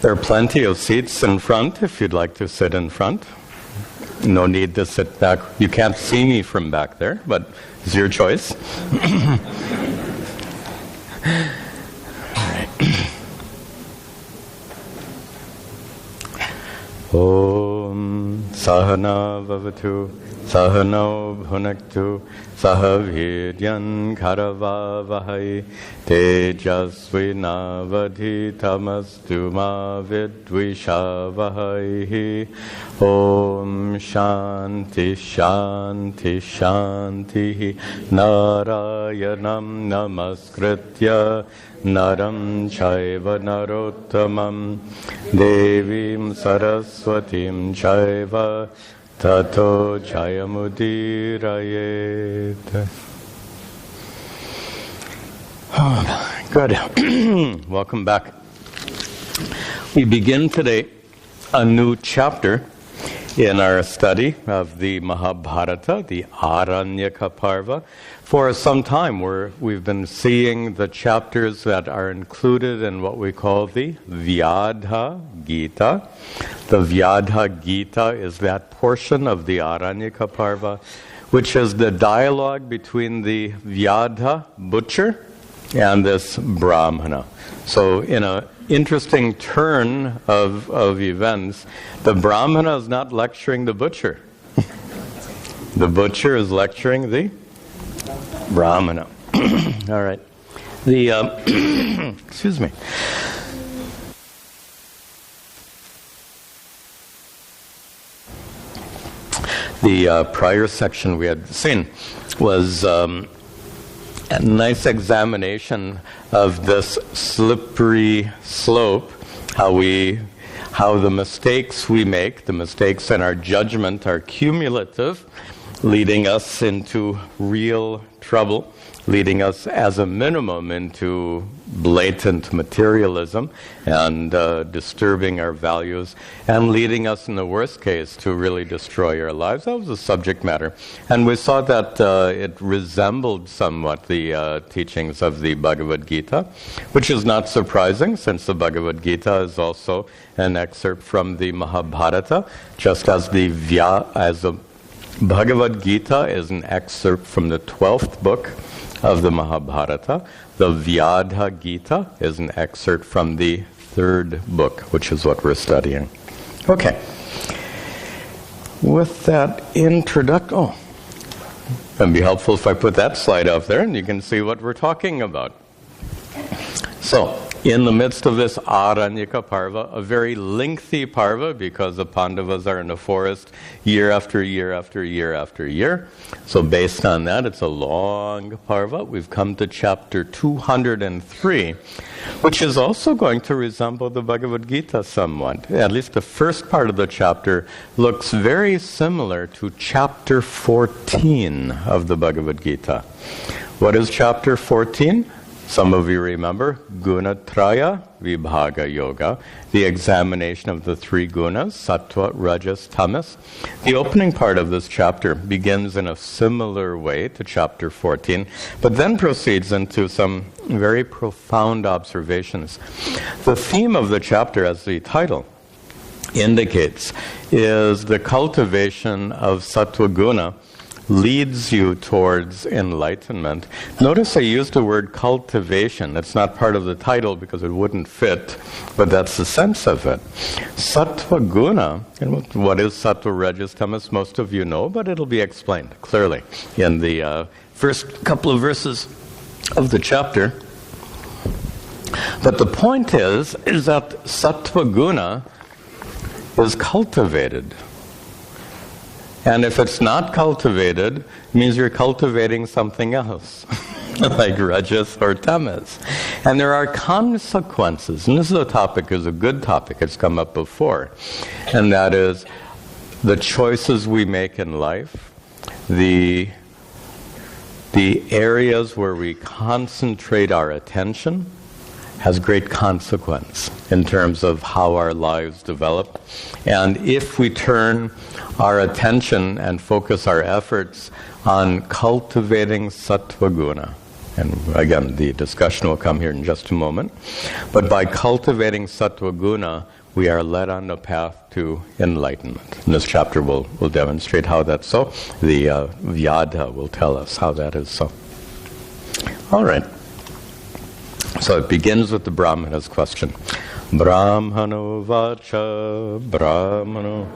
There are plenty of seats in front if you'd like to sit in front. No need to sit back. You can't see me from back there, but it's your choice. Om Sahana Vavatu Sahano Bhunaktu Sahaviryan Karavavahai Tejasvinavadhitamastu ma vidvishavahai. Om Shanti Shanti Shanti Narayanam Namaskritya Naram Chaiva Narottamam Devim Saraswatim Chaiva Tato Jayamudirayet. Good. Welcome back. We begin today a new chapter in our study of the Mahabharata, the Aranyaka Parva. For some time we've been seeing the chapters that are included in what we call the Vyadha Gita. The Vyadha Gita is that portion of the Aranyaka Parva which is the dialogue between the Vyadha butcher and this Brahmana. So in an interesting turn of events, the Brahmana is not lecturing the butcher. The butcher is lecturing the Brahmana. All right. Excuse me. The prior section we had seen was a nice examination of this slippery slope, how the mistakes we make, the mistakes in our judgment are cumulative, leading us into real trouble, leading us as a minimum into blatant materialism and disturbing our values, and leading us in the worst case to really destroy our lives. That was the subject matter. And we saw that it resembled somewhat the teachings of the Bhagavad Gita, which is not surprising since the Bhagavad Gita is also an excerpt from the Mahabharata, just as the Bhagavad Gita is an excerpt from the 12th book of the Mahabharata. The Vyadha Gita is an excerpt from the 3rd book, which is what we're studying. Okay. With that introduction, it'd be helpful if I put that slide up there and you can see what we're talking about. So, in the midst of this Aranyaka Parva, a very lengthy Parva because the Pandavas are in the forest year after year after year after year. So based on that, it's a long Parva. We've come to chapter 203, which is also going to resemble the Bhagavad Gita somewhat. At least the first part of the chapter looks very similar to chapter 14 of the Bhagavad Gita. What is chapter 14? Some of you remember Gunatraya Vibhaga Yoga, the examination of the 3 gunas, Sattva, Rajas, Tamas. The opening part of this chapter begins in a similar way to chapter 14, but then proceeds into some very profound observations. The theme of the chapter, as the title indicates, is the cultivation of Sattva Guna leads you towards enlightenment. Notice I used the word cultivation. That's not part of the title because it wouldn't fit, but that's the sense of it. Sattva Guna, and what is Sattva, Rajas, Tamas, most of you know, but it'll be explained clearly in the first couple of verses of the chapter. But the point is that Sattva Guna is cultivated. And if it's not cultivated, it means you're cultivating something else, like Rajas or Tamas. And there are consequences, and this is a good topic, it's come up before, and that is the choices we make in life, the areas where we concentrate our attention has great consequence in terms of how our lives develop. And if we turn our attention and focus our efforts on cultivating Sattva Guna, And again, the discussion will come here in just a moment. But by cultivating Sattva Guna, we are led on the path to enlightenment. And this chapter will demonstrate how that's so. The Vyadha will tell us how that is so. All right. So it begins with the Brahmana's question. Brahmano vacha, Brahmano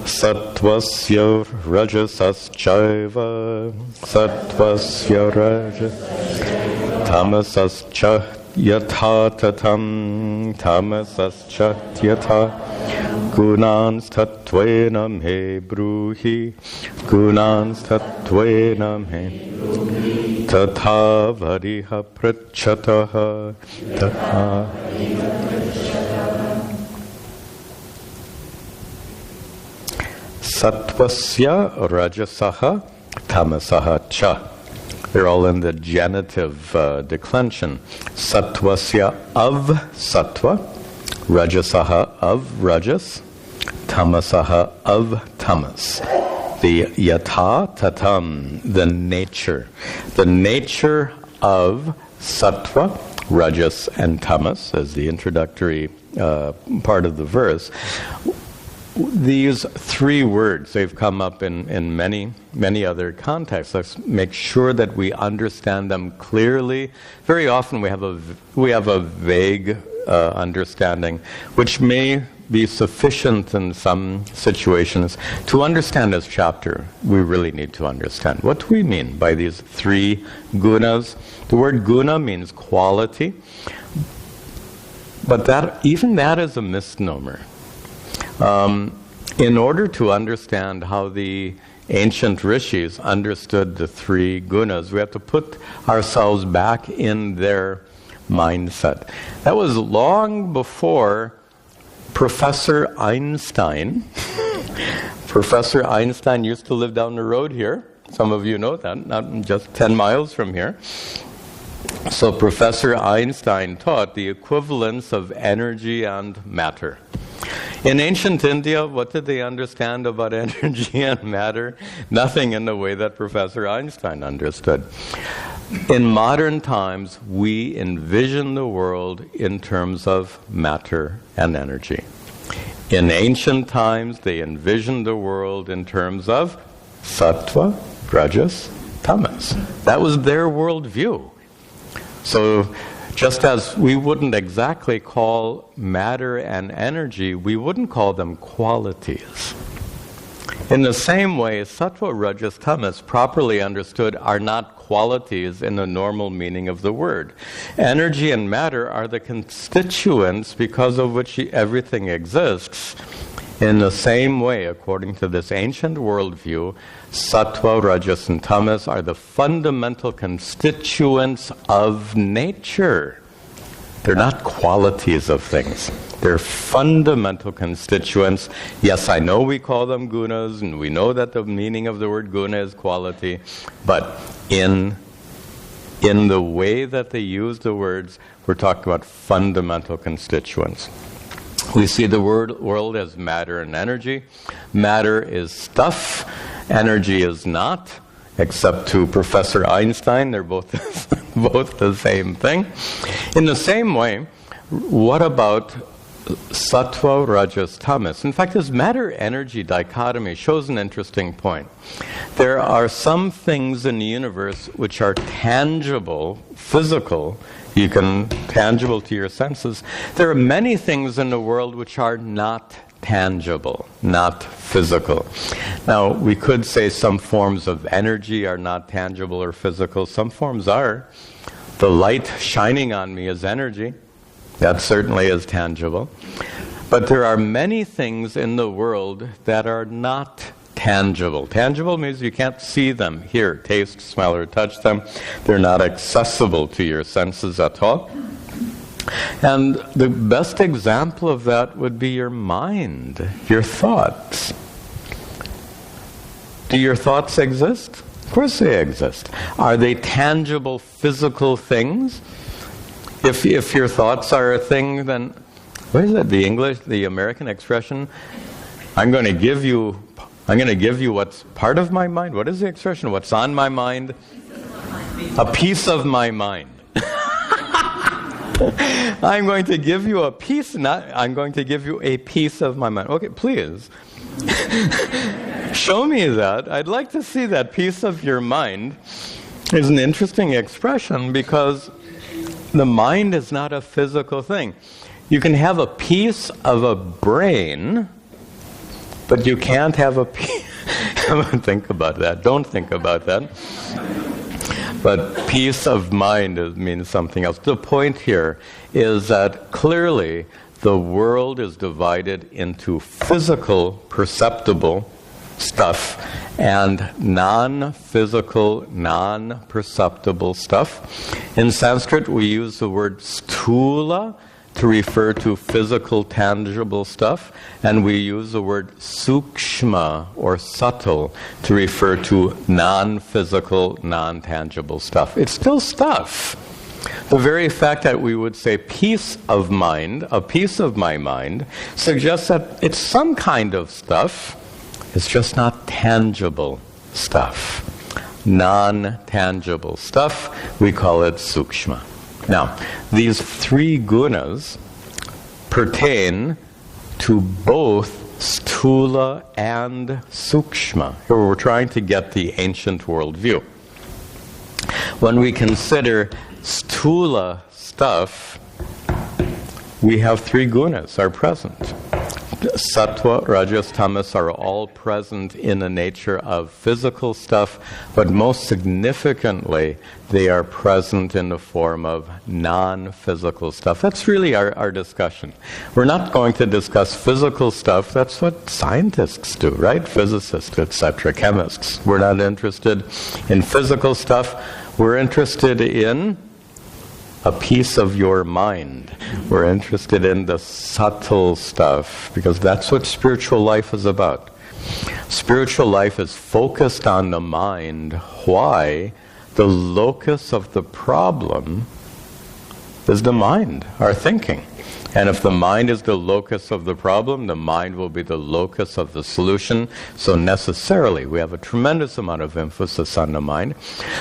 Sattvasya rajasaschaiva, Sattvasya rajas tamasascha yatha tatam, tamasascha yatha gunans tattvena me bruhi, gunans tattvena me tatha variha prachataha tatha. Sattvasya rajasaha tamasaha cha. They're all in the genitive declension. Sattvasya of sattva, rajasaha of rajas, tamasaha of tamas. The yatha tatam, the nature of sattva, rajas, and tamas, as the introductory part of the verse. These three words, they've come up in many other contexts. Let's make sure that we understand them clearly. Very often we have a vague understanding, which may be sufficient in some situations. To understand this chapter, we really need to understand what do we mean by these three gunas. The word guna means quality, but even that is a misnomer. In order to understand how the ancient rishis understood the three gunas, we have to put ourselves back in their mindset. That was long before Professor Einstein. Professor Einstein used to live down the road here. Some of you know that, not just 10 miles from here. So Professor Einstein taught the equivalence of energy and matter. In ancient India, what did they understand about energy and matter? Nothing in the way that Professor Einstein understood. In modern times, we envision the world in terms of matter and energy. In ancient times, they envisioned the world in terms of sattva, rajas, tamas. That was their worldview. So, just as we wouldn't exactly call matter and energy, we wouldn't call them qualities. In the same way, sattva, rajas, tamas, properly understood, are not qualities in the normal meaning of the word. Energy and matter are the constituents because of which everything exists. In the same way, according to this ancient worldview, sattva, rajas, and tamas are the fundamental constituents of nature. They're not qualities of things. They're fundamental constituents. Yes, I know we call them gunas, and we know that the meaning of the word guna is quality, but in the way that they use the words, we're talking about fundamental constituents. We see the world as matter and energy. Matter is stuff. Energy is not, except to Professor Einstein. They're both the same thing. In the same way, what about sattva, rajas, tamas? In fact, this matter-energy dichotomy shows an interesting point. There are some things in the universe which are tangible, physical, tangible to your senses. There are many things in the world which are not tangible, not physical. Now, we could say some forms of energy are not tangible or physical. Some forms are. The light shining on me is energy. That certainly is tangible. But there are many things in the world that are not tangible. Tangible means you can't see them, hear, taste, smell, or touch them. They're not accessible to your senses at all. And the best example of that would be your mind, your thoughts. Do your thoughts exist? Of course they exist. Are they tangible, physical things? If your thoughts are a thing, then what is it? The American expression? I'm going to give you what's part of my mind. What is the expression? What's on my mind? A piece of my mind. I'm going to give you a piece, I'm going to give you a piece of my mind. Okay, please. Show me that. I'd like to see that piece of your mind. It's an interesting expression because the mind is not a physical thing. You can have a piece of a brain, but you can't have a piece. Think about that. Don't think about that. But peace of mind means something else. The point here is that clearly the world is divided into physical, perceptible stuff and non-physical, non-perceptible stuff. In Sanskrit, we use the word stula to refer to physical, tangible stuff, and we use the word sukshma, or subtle, to refer to non-physical, non-tangible stuff. It's still stuff. The very fact that we would say piece of mind, a piece of my mind, suggests that it's some kind of stuff. It's just not tangible stuff. Non-tangible stuff, we call it sukshma. Now, these three gunas pertain to both stula and sukshma. Here we're trying to get the ancient worldview. When we consider stula stuff, we have three gunas are present. Sattva, Rajas, Tamas are all present in the nature of physical stuff, but most significantly, they are present in the form of non-physical stuff. That's really our discussion. We're not going to discuss physical stuff. That's what scientists do, right? Physicists, etc., chemists. We're not interested in physical stuff. We're interested in a piece of your mind. We're interested in the subtle stuff, because that's what spiritual life is about. Spiritual life is focused on the mind. Why? The locus of the problem is the mind, our thinking. And if the mind is the locus of the problem, the mind will be the locus of the solution. So necessarily, we have a tremendous amount of emphasis on the mind.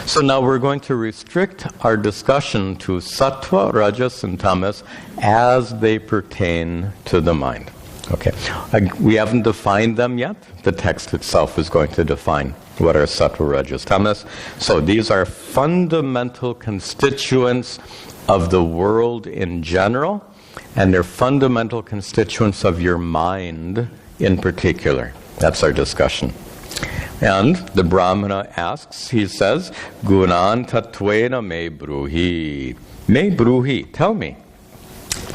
So now we're going to restrict our discussion to sattva, rajas, and tamas as they pertain to the mind. Okay, we haven't defined them yet. The text itself is going to define what are sattva, rajas, tamas. So these are fundamental constituents of the world in general, and they're fundamental constituents of your mind in particular. That's our discussion. And the Brahmana asks, he says, Gunan tatvena me bruhi. Me bruhi, tell me.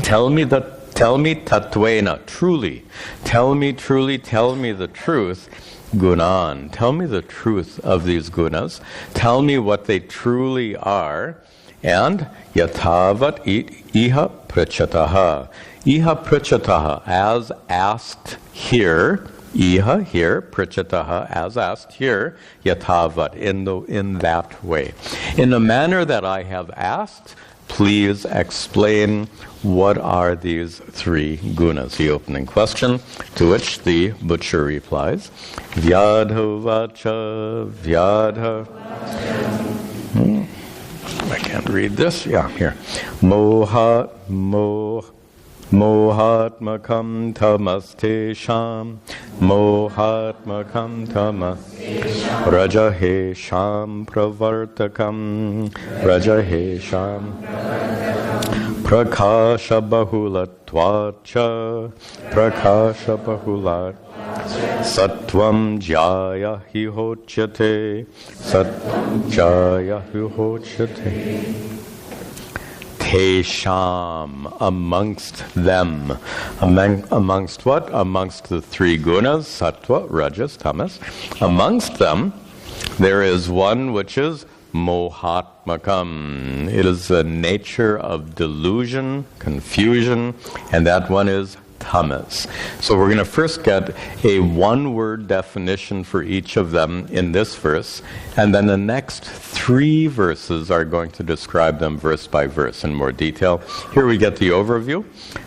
Tell me tatvena, truly. Tell me truly, tell me the truth. Gunan, tell me the truth of these gunas. Tell me what they truly are. And yathavat iha prachataha. Iha prachataha, as asked here. Iha here, prachataha, as asked here. Yathavat, in that way. In the manner that I have asked, please explain what are these three gunas. The opening question, to which the butcher replies, Vyadha vacha, Vyadha. I can't read this. Yeah, here. Mohatmakam tamastesham. Mohatmakam tamas. Rajahesham pravartakam. Rajahesham. Prakasha bahulatvacha. Prakasha bahulat. Sattvam jaya hi hochyate. Sattvam jaya hi hochyate. Tesham, amongst them. Amongst what? Amongst the three gunas, sattva, rajas, tamas. Amongst them, there is one which is mohatmakam. It is the nature of delusion, confusion, and that one is tamas. So we're going to first get a one-word definition for each of them in this verse, and then the next three verses are going to describe them verse by verse in more detail. Here we get the overview.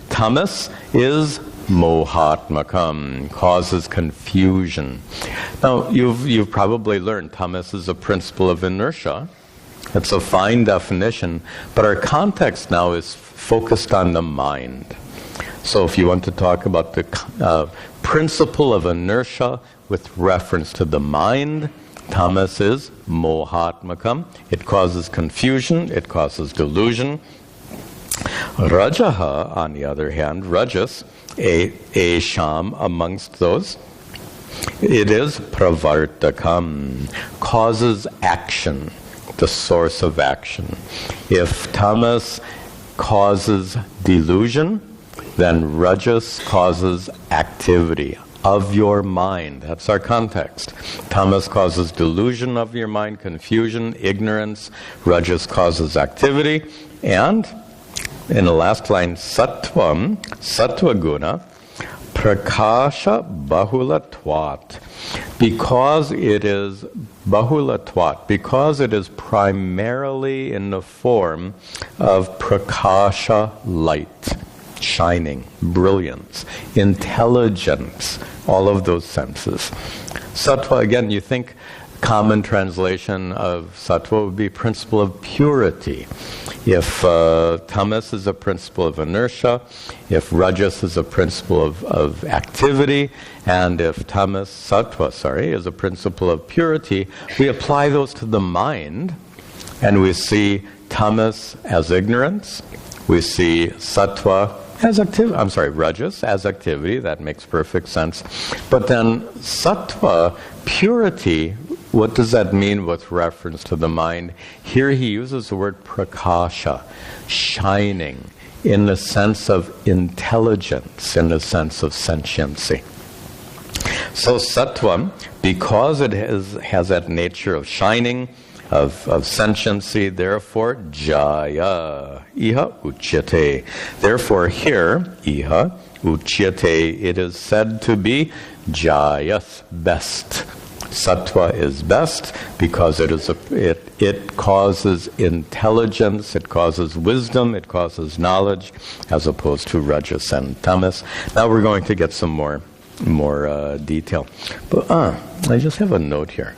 Tamas is mohatmakam, causes confusion. Now, you've probably learned tamas is a principle of inertia. It's a fine definition, but our context now is focused on the mind. So if you want to talk about the principle of inertia with reference to the mind, tamas is mohatmakam. It causes confusion, it causes delusion. Rajaha, on the other hand, rajas, a sham amongst those, it is pravartakam, causes action, the source of action. If tamas causes delusion, then rajas causes activity of your mind. That's our context. Tamas causes delusion of your mind, confusion, ignorance. Rajas causes activity. And in the last line, sattvam, sattva guna, prakasha bahulatvat. Because it is bahulatvat, because it is primarily in the form of prakasha, light, shining, brilliance, intelligence, all of those senses. Sattva, again, you think common translation of sattva would be principle of purity. If tamas is a principle of inertia, if rajas is a principle of activity, and if sattva is a principle of purity, we apply those to the mind, and we see tamas as ignorance, we see sattva as rajas as activity. That makes perfect sense. But then sattva, purity, what does that mean with reference to the mind? Here he uses the word prakasha, shining, in the sense of intelligence, in the sense of sentiency. So sattva, because it has that nature of shining, of sentiency, therefore jaya, iha uchyate. Therefore here, iha uchyate, it is said to be jayas, best. Sattva is best because it causes intelligence, it causes wisdom, it causes knowledge, as opposed to rajas and tamas. Now we're going to get some more detail. But I just have a note here.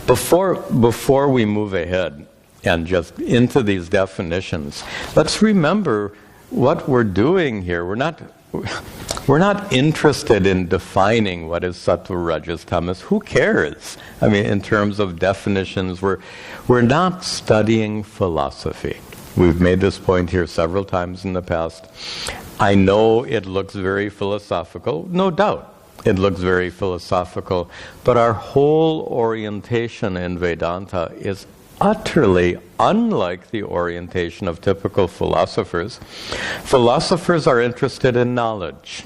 Before we move ahead and just into these definitions, let's remember what we're doing here. We're not interested in defining what is sattva, rajas, tamas. Who cares? I mean, in terms of definitions, we're not studying philosophy. We've made this point here several times in the past. I know it looks very philosophical, no doubt. It looks very philosophical, but our whole orientation in Vedanta is utterly unlike the orientation of typical philosophers. Philosophers are interested in knowledge.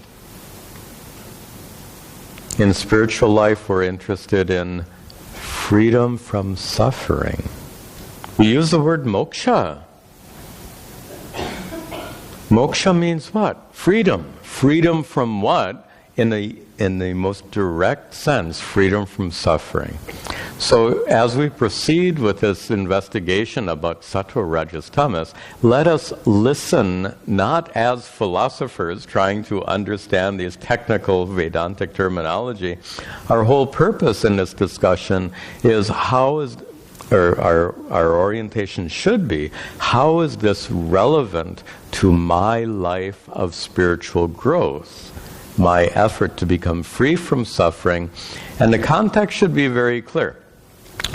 In spiritual life, we're interested in freedom from suffering. We use the word moksha. Moksha means what? Freedom. Freedom from what? In the most direct sense, freedom from suffering. So as we proceed with this investigation about sattva, rajas, tamas, let us listen not as philosophers trying to understand these technical Vedantic terminology. Our whole purpose in this discussion is our orientation should be, how is this relevant to my life of spiritual growth? My effort to become free from suffering. And the context should be very clear.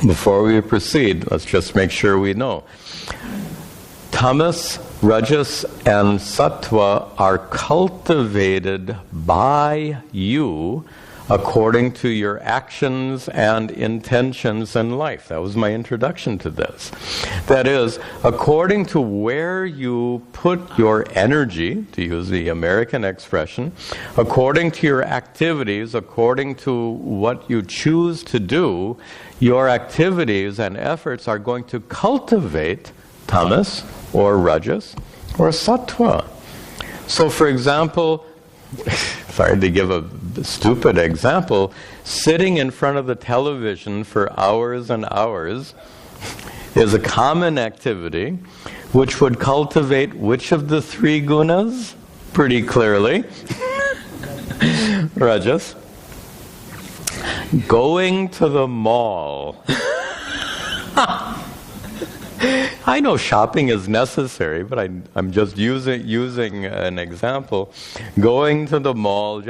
Before we proceed, let's just make sure we know. Tamas, rajas, and sattva are cultivated by you according to your actions and intentions in life. That was my introduction to this. That is, according to where you put your energy, to use the American expression, according to your activities, according to what you choose to do, your activities and efforts are going to cultivate tamas, or rajas, or sattva. So, for example, sorry to give a stupid example, sitting in front of the television for hours and hours is a common activity which would cultivate which of the three gunas? Pretty clearly. Rajas. Going to the mall I know shopping is necessary, but I'm just using an example. Going to the mall,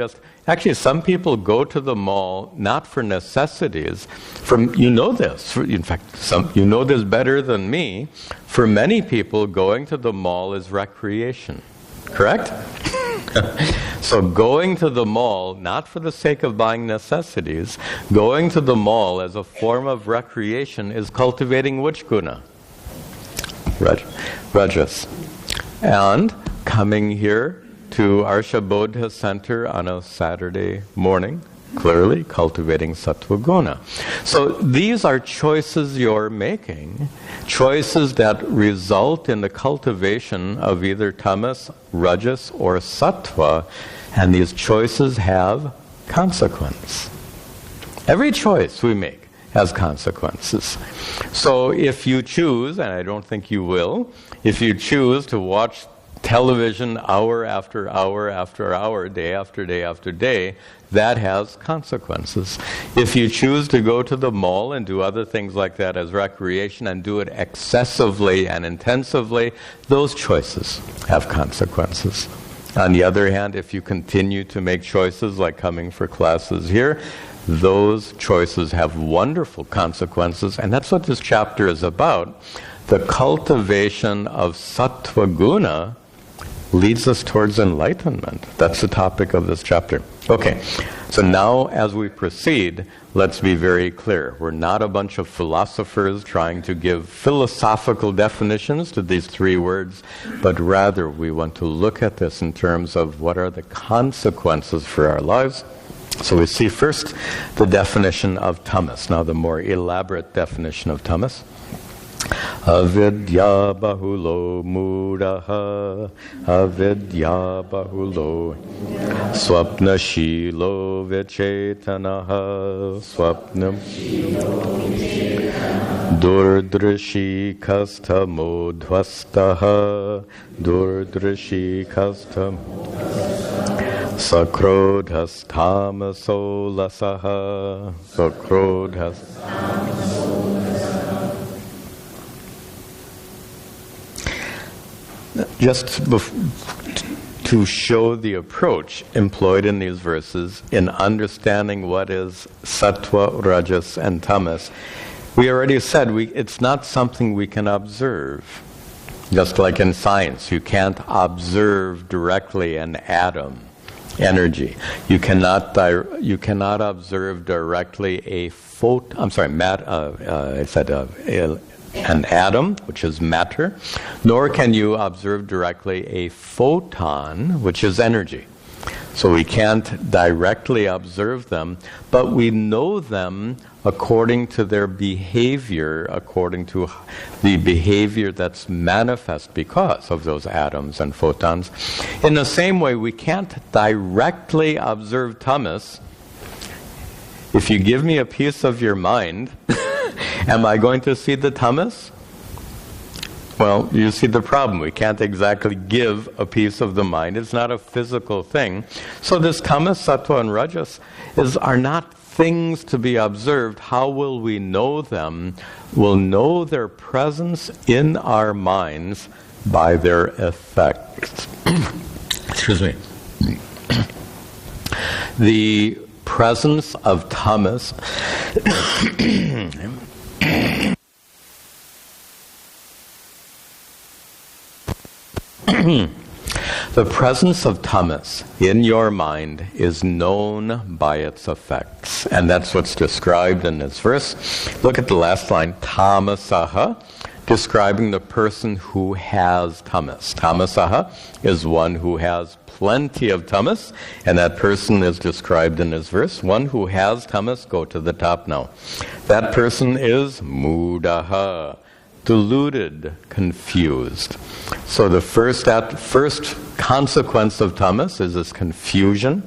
actually some people go to the mall not for necessities. You know this. In fact, you know this better than me. For many people, going to the mall is recreation. Correct? So going to the mall, not for the sake of buying necessities, going to the mall as a form of recreation is cultivating which guna? Rajas. And coming here to Arsha Bodha Center on a Saturday morning, clearly cultivating Sattva Guna. So these are choices you're making, choices that result in the cultivation of either tamas, rajas, or sattva, and these choices have consequence. Every choice we make has consequences. So if you choose, and I don't think you will, if you choose to watch television hour after hour after hour, day after day after day, that has consequences. If you choose to go to the mall and do other things like that as recreation and do it excessively and intensively, those choices have consequences. On the other hand, if you continue to make choices like coming for classes here, those choices have wonderful consequences, and that's what this chapter is about. The cultivation of Sattva Guna leads us towards enlightenment. That's the topic of this chapter. Okay, so now as we proceed, let's be very clear. We're not a bunch of philosophers trying to give philosophical definitions to these three words, but rather we want to look at this in terms of what are the consequences for our lives. So we see first the definition of tamas. Now the more elaborate definition of tamas. Avidya bahulo mudaha, avidya bahulo swapna shilo vichetanaha, swapna durdrashi kasta modhvastaha, durdrashi kasta sakrodhas tamaso lasaha, sakrodhas. Just to show the approach employed in these verses in understanding what is sattva, rajas, and tamas, we already said it's not something we can observe. Just like in science, you can't observe directly an atom, energy. You cannot observe directly an atom, which is matter, nor can you observe directly a photon, which is energy. So we can't directly observe them, but we know them according to their behavior, according to the behavior that's manifest because of those atoms and photons. In the same way, we can't directly observe tamas. If you give me a piece of your mind, am I going to see the tamas? Well, you see the problem. We can't exactly give a piece of the mind. It's not a physical thing. So this tamas, sattva, and rajas are not things to be observed. How will we know them? We'll know their presence in our minds by their effects. Excuse me. The presence of tamas the presence of tamas in your mind is known by its effects. And that's what's described in this verse. Look at the last line, tamasaha, describing the person who has tamas. Tamasaha is one who has plenty of tamas, and that person is described in this verse. One who has tamas, go to the top now. That person is mudaha, deluded, confused. So the first consequence of tamas is this confusion.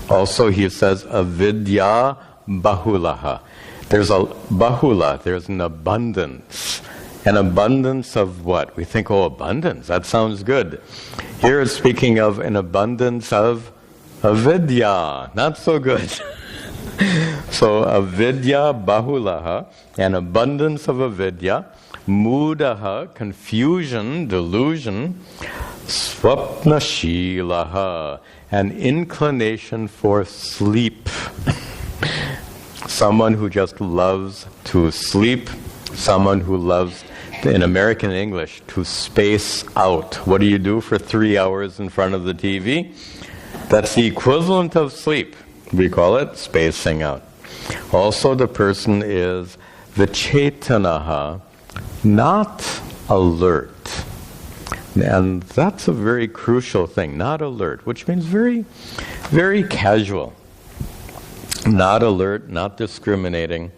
Also, he says avidya bahulaha. There's a bahula, there's an abundance. An abundance of what? We think, oh, abundance, that sounds good. Here it's speaking of an abundance of avidya, not so good. So avidya bahulaha, an abundance of avidya, mudaha, confusion, delusion, swapnashilaha, an inclination for sleep. Someone who just loves to sleep, someone who loves, in American English, to space out. What do you do for 3 hours in front of the TV? That's the equivalent of sleep. We call it spacing out. Also, the person is vichetanaha, not alert. And that's a very crucial thing, not alert, which means very, very casual. Not alert, not discriminating.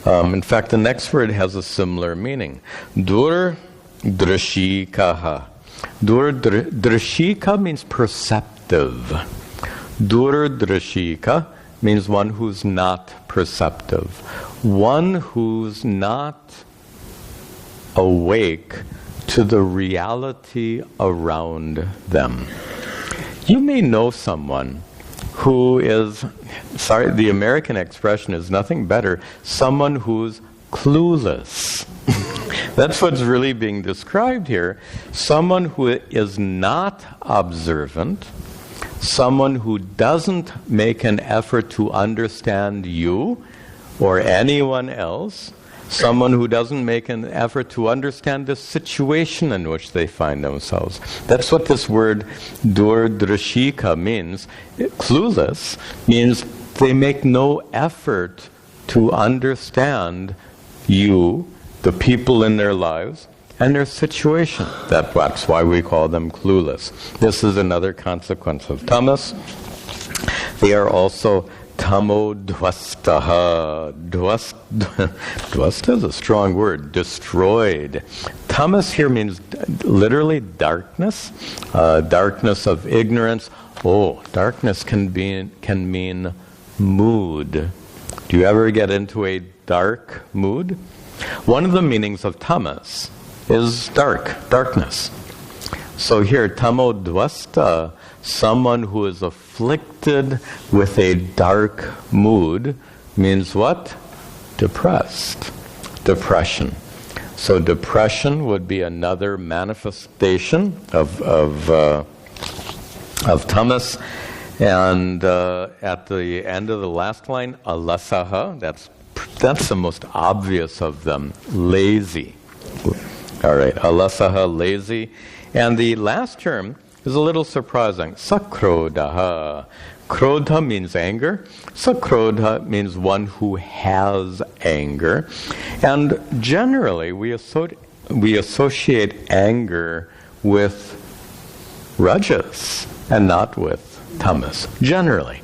In fact, the next word has a similar meaning. Dur-drashikaha. Dur-drashika means perceptive. Dur-drashika means one who's not perceptive. One who's not awake to the reality around them. You may know someone who is, the American expression is nothing better, someone who's clueless. That's what's really being described here. Someone who is not observant, someone who doesn't make an effort to understand you or anyone else, someone who doesn't make an effort to understand the situation in which they find themselves. That's what this word dur-drashika means. Clueless means they make no effort to understand you, the people in their lives, and their situation. That's why we call them clueless. This is another consequence of tamas. They are also tamodhvastaha. Dvasta is a strong word, destroyed. Tamas here means literally darkness, darkness of ignorance. Oh, darkness can mean mood. Do you ever get into a dark mood? One of the meanings of tamas is darkness. So here, tamodhvasta, someone who is afflicted with a dark mood, means what? Depressed. Depression. So depression would be another manifestation of tamas. And at the end of the last line, alasaha, that's the most obvious of them, lazy. All right, alasaha, lazy. And the last term is a little surprising. Sakrodha. Krodha means anger. Sakrodha means one who has anger. And generally, we associate anger with rajas and not with tamas. Generally,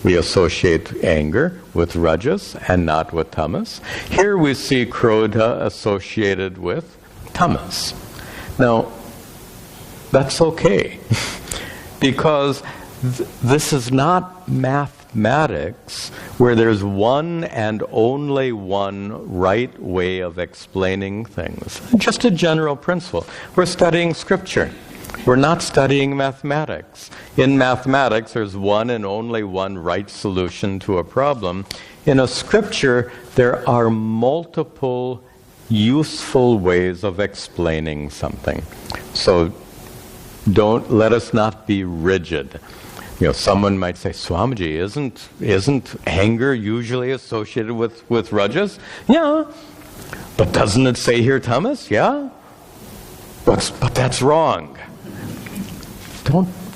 we associate anger with rajas and not with tamas. Here we see krodha associated with tamas. Now, that's okay, because this is not mathematics where there's one and only one right way of explaining things. Just a general principle. We're studying scripture. We're not studying mathematics. In mathematics, there's one and only one right solution to a problem. In a scripture, there are multiple useful ways of explaining something. So don't let us not be rigid. Someone might say, Swamiji, isn't anger usually associated with rajas? Yeah. But doesn't it say here tamas? Yeah. But that's wrong.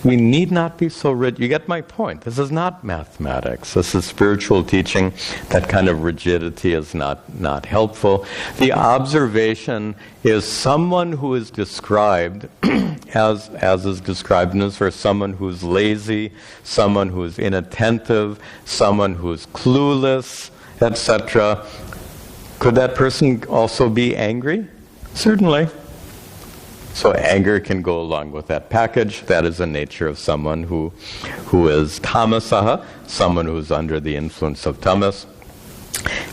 We need not be so rigid. You get my point. This is not mathematics. This is spiritual teaching. That kind of rigidity is not helpful. The observation is someone who is described as is described in this verse, someone who's lazy, someone who's inattentive, someone who's clueless, etc. Could that person also be angry? Certainly. So anger can go along with that package. That is the nature of someone who is tamasaha, someone who's under the influence of tamas.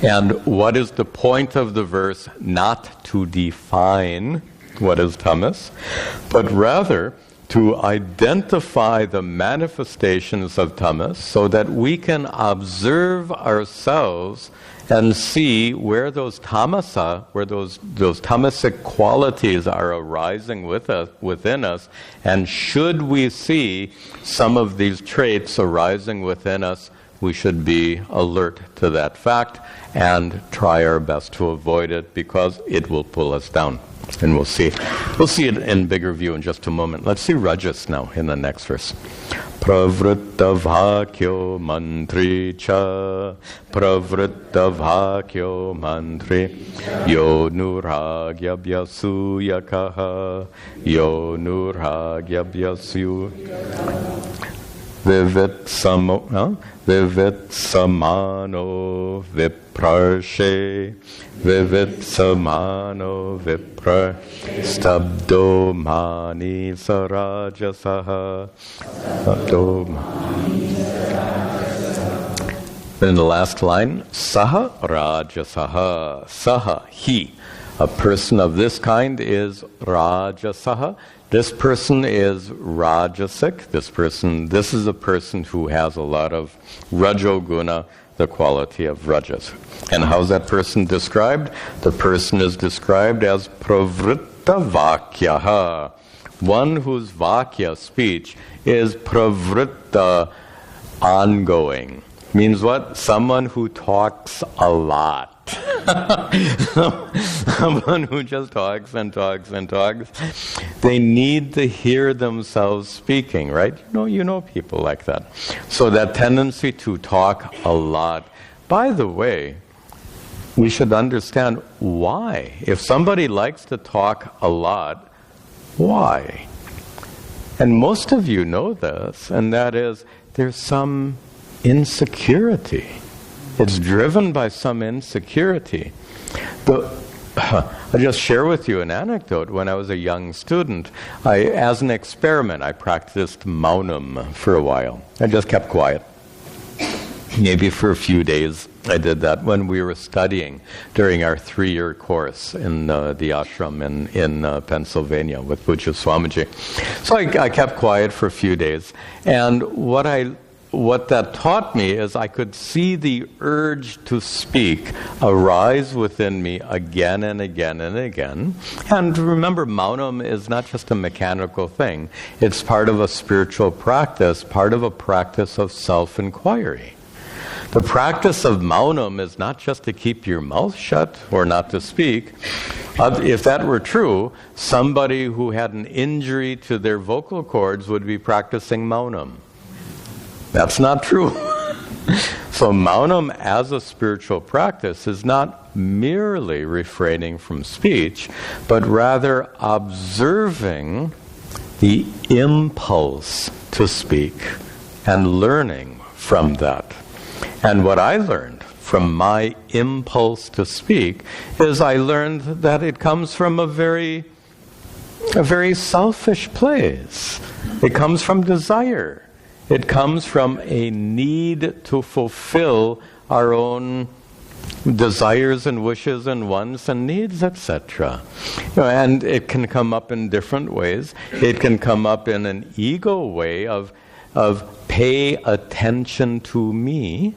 And what is the point of the verse? Not to define what is tamas, but rather to identify the manifestations of tamas so that we can observe ourselves and see where those tamasa, where those tamasic qualities are arising within us, and should we see some of these traits arising within us, we should be alert to that fact and try our best to avoid it, because it will pull us down. And we'll see it in bigger view in just a moment. Let's see Rajas now in the next verse. Pravritta bhakyo mantri cha, pravritta bhakyo mantri, yo nuragya vyasuyakaha, yo nuragya Vivit samano viprarshe, vivit samano vipra, stabdo mani sarajasaha, stabdo mani. Then the last line, saha rajasaha, saha, he. A person of this kind is rajasaha. This person is rajasic. This is a person who has a lot of rajoguna, the quality of rajas. And how's that person described? The person is described as pravritta vakyaha. One whose vakya, speech, is pravritta, ongoing. Means what? Someone who talks a lot. Someone who just talks and talks and talks. They need to hear themselves speaking, right? You know people like that. So that tendency to talk a lot. By the way, we should understand why. If somebody likes to talk a lot, why? And most of you know this, and that is there's some insecurity. It's driven by some insecurity. I'll just share with you an anecdote. When I was a young student, as an experiment, I practiced maunam for a while. I just kept quiet. Maybe for a few days I did that when we were studying during our 3-year course in the ashram in Pennsylvania with Puja Swamiji. So I kept quiet for a few days. And what that taught me is I could see the urge to speak arise within me again and again and again. And remember, maunam is not just a mechanical thing. It's part of a spiritual practice, part of a practice of self-inquiry. The practice of maunam is not just to keep your mouth shut or not to speak. If that were true, somebody who had an injury to their vocal cords would be practicing maunam. That's not true. So maunam as a spiritual practice is not merely refraining from speech, but rather observing the impulse to speak and learning from that. And what I learned from my impulse to speak is I learned that it comes from a very selfish place. It comes from desire. It comes from a need to fulfill our own desires and wishes and wants and needs, etc. And it can come up in different ways. It can come up in an ego way of pay attention to me.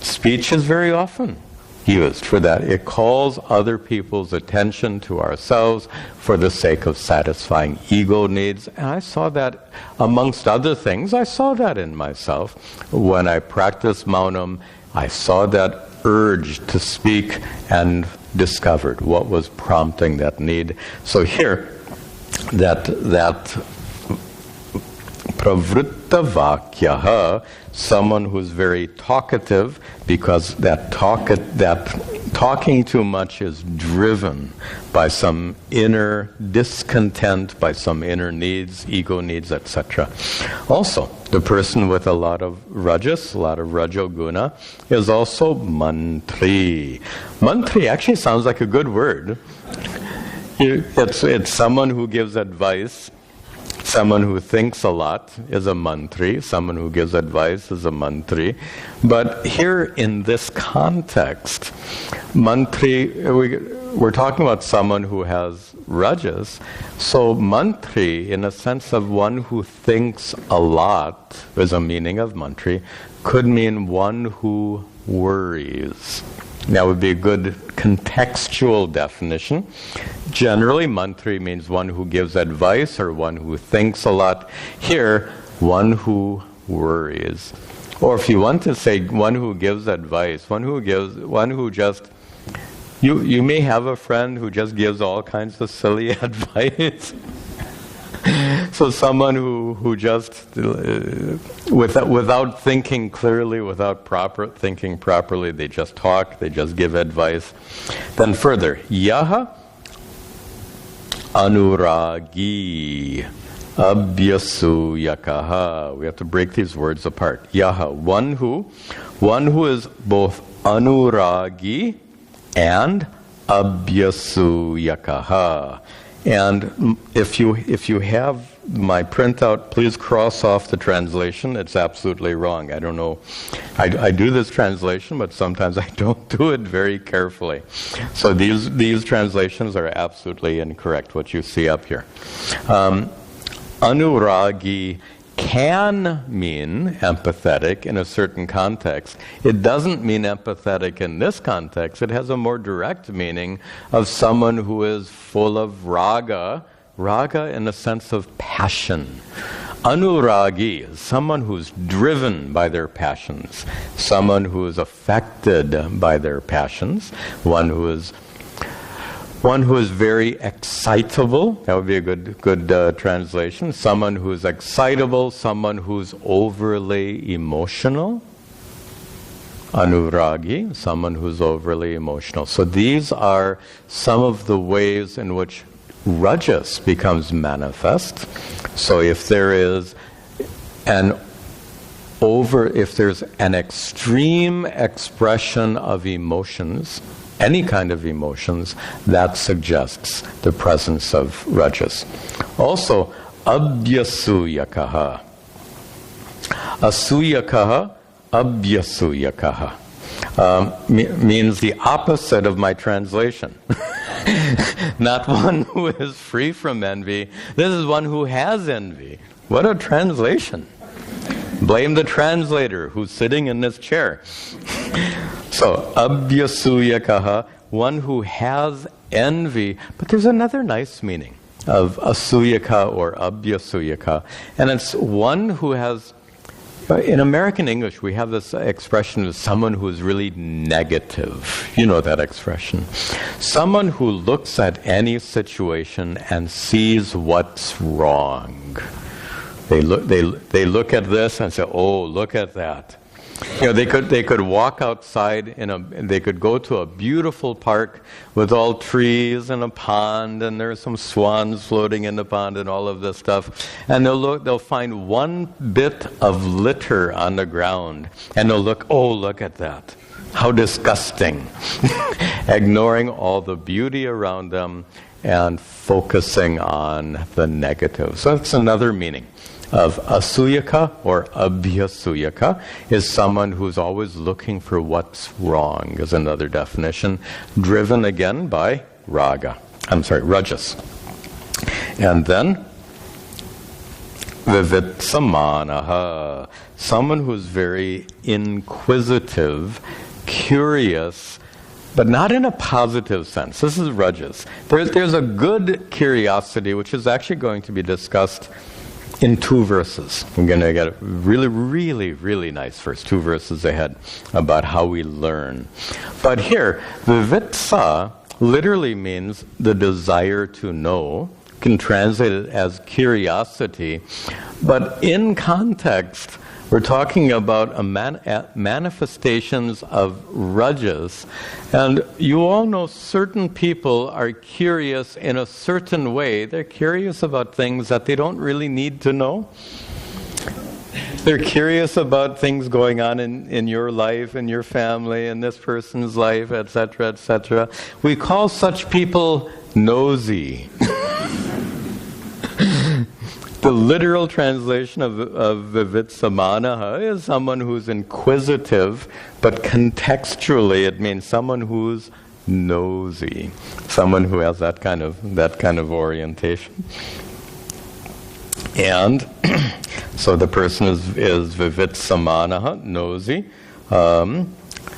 Speech is very often used for that. It calls other people's attention to ourselves for the sake of satisfying ego needs. And I saw that, amongst other things, I saw that in myself. When I practiced maunam, I saw that urge to speak and discovered what was prompting that need. So here, that pravritta vakyaha, someone who's very talkative, because that talking too much is driven by some inner discontent, by some inner needs, ego needs, etc. Also, the person with a lot of rajas, a lot of rajoguna, is also mantri. Mantri actually sounds like a good word. It's someone who gives advice. Someone who thinks a lot is a mantri. Someone who gives advice is a mantri. But here in this context, mantri, we're talking about someone who has rajas. So mantri, in a sense of one who thinks a lot, is a meaning of mantri, could mean one who worries. That would be a good contextual definition. Generally, mantri means one who gives advice or one who thinks a lot. Here, one who worries. Or if you want to say one who gives advice, one who just, you may have a friend who just gives all kinds of silly advice. So someone who just, without thinking clearly, without thinking properly, they just talk, they just give advice. Then further, yaha anuragi abhyasuyakaha. We have to break these words apart. Yaha, one who is both anuragi and abhyasuyakaha. And if you have my printout, please cross off the translation. It's absolutely wrong. I don't know. I do this translation, but sometimes I don't do it very carefully. So these translations are absolutely incorrect, what you see up here. Anuragi can mean empathetic in a certain context. It doesn't mean empathetic in this context. It has a more direct meaning of someone who is full of raga in the sense of passion. Anuragi is someone who's driven by their passions, someone who is affected by their passions, one who is very excitable. That would be a good translation. Someone who's excitable, someone who's overly emotional. Anuragi, someone who's overly emotional. So these are some of the ways in which rajas becomes manifest. So if there's an extreme expression of emotions, any kind of emotions, that suggests the presence of rajas. Also, abhyasuyakaha. Asuyakaha, abhyasuyakaha. Means the opposite of my translation. Not one who is free from envy. This is one who has envy. What a translation. Blame the translator who's sitting in this chair. So, abhyasuyakaha, one who has envy. But there's another nice meaning of asuyaka or abhyasuyaka. And it's one who has, in American English, we have this expression of someone who is really negative. You know that expression. Someone who looks at any situation and sees what's wrong. They look at this and say, "Oh, look at that." You know, they could walk outside they could go to a beautiful park with all trees and a pond, and there's some swans floating in the pond and all of this stuff, and they'll find one bit of litter on the ground, and they'll look, "Oh, look at that. How disgusting." Ignoring all the beauty around them and focusing on the negative. So that's another meaning of asuyaka or abhyasuyaka, is someone who's always looking for what's wrong, is another definition, driven again by rajas. And then vivitsamanaha, someone who's very inquisitive, curious, but not in a positive sense. This is rajas. There's a good curiosity, which is actually going to be discussed in 2 verses. We're going to get a really, really, really nice first 2 verses ahead about how we learn. But here, vivitsa literally means the desire to know. You can translate it as curiosity. But in context, we're talking about manifestations of rajas. And you all know certain people are curious in a certain way. They're curious about things that they don't really need to know. They're curious about things going on in your life, in your family, in this person's life, etc., etc. We call such people nosy. The literal translation of vivitsamanaha is someone who's inquisitive, but contextually it means someone who's nosy. Someone who has that kind of orientation. And so the person is vivitsamanaha, nosy.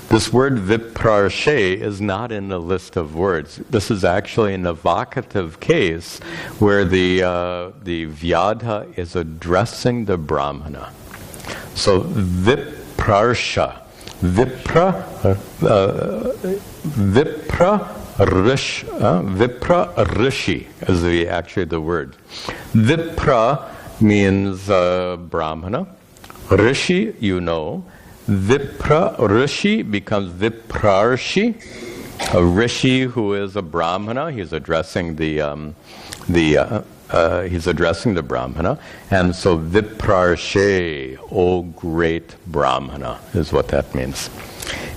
This word viprarshe is not in the list of words. This is actually an evocative case where the Vyadha is addressing the Brahmana. So viprarsha, vipra rishi is actually the word. Vipra means Brahmana. Rishi, you know. Vipra rishi becomes viprarshi. A rishi who is a Brahmana, he's addressing the Brahmana, and so viprarshe, O great Brahmana, is what that means.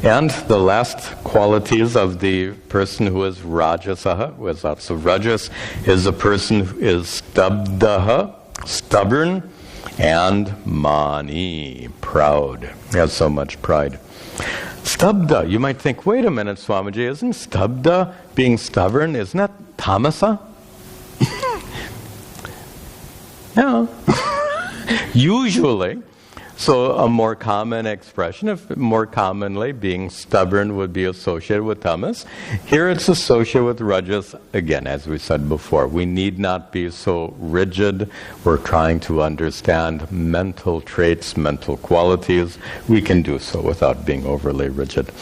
And the last qualities of the person who is rajasaha, who has lots of rajas, is a person who is stabdaha, stubborn, and mani, proud. He has so much pride. Stabda, you might think, wait a minute, Swamiji, isn't stabda, being stubborn, isn't that tamasa? Yeah. Usually. So a more common expression, if more commonly being stubborn would be associated with tamas. Here it's associated with rajas. Again, as we said before, we need not be so rigid. We're trying to understand mental traits, mental qualities. We can do so without being overly rigid.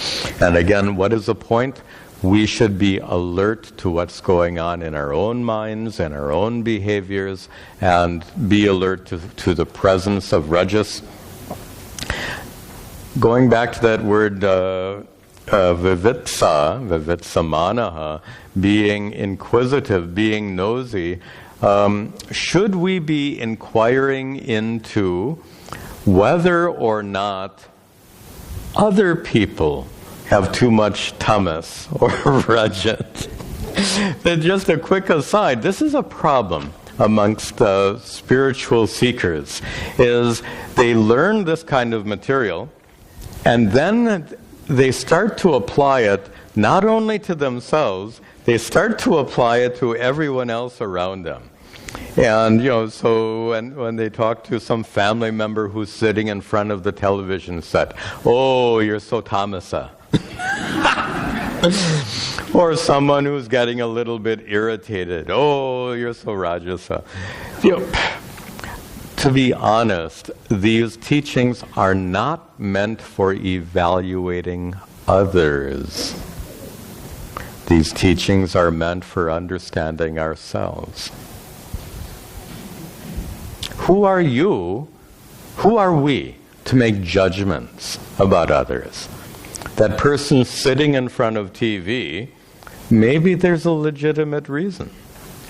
And again, what is the point? We should be alert to what's going on in our own minds and our own behaviors, and be alert to the presence of rajas. Going back to that word vivitsamanaha, being inquisitive, being nosy, should we be inquiring into whether or not other people have too much tamas or rajat? Then just a quick aside, this is a problem amongst spiritual seekers, is they learn this kind of material and then they start to apply it not only to themselves, they start to apply it to everyone else around them. And, so when they talk to some family member who's sitting in front of the television set, oh, you're so tamasa. Or someone who's getting a little bit irritated, oh, you're so rajasa. To be honest, these teachings are not meant for evaluating others. These teachings are meant for understanding ourselves. Who are you? Who are we to make judgments about others? That person sitting in front of TV, maybe there's a legitimate reason.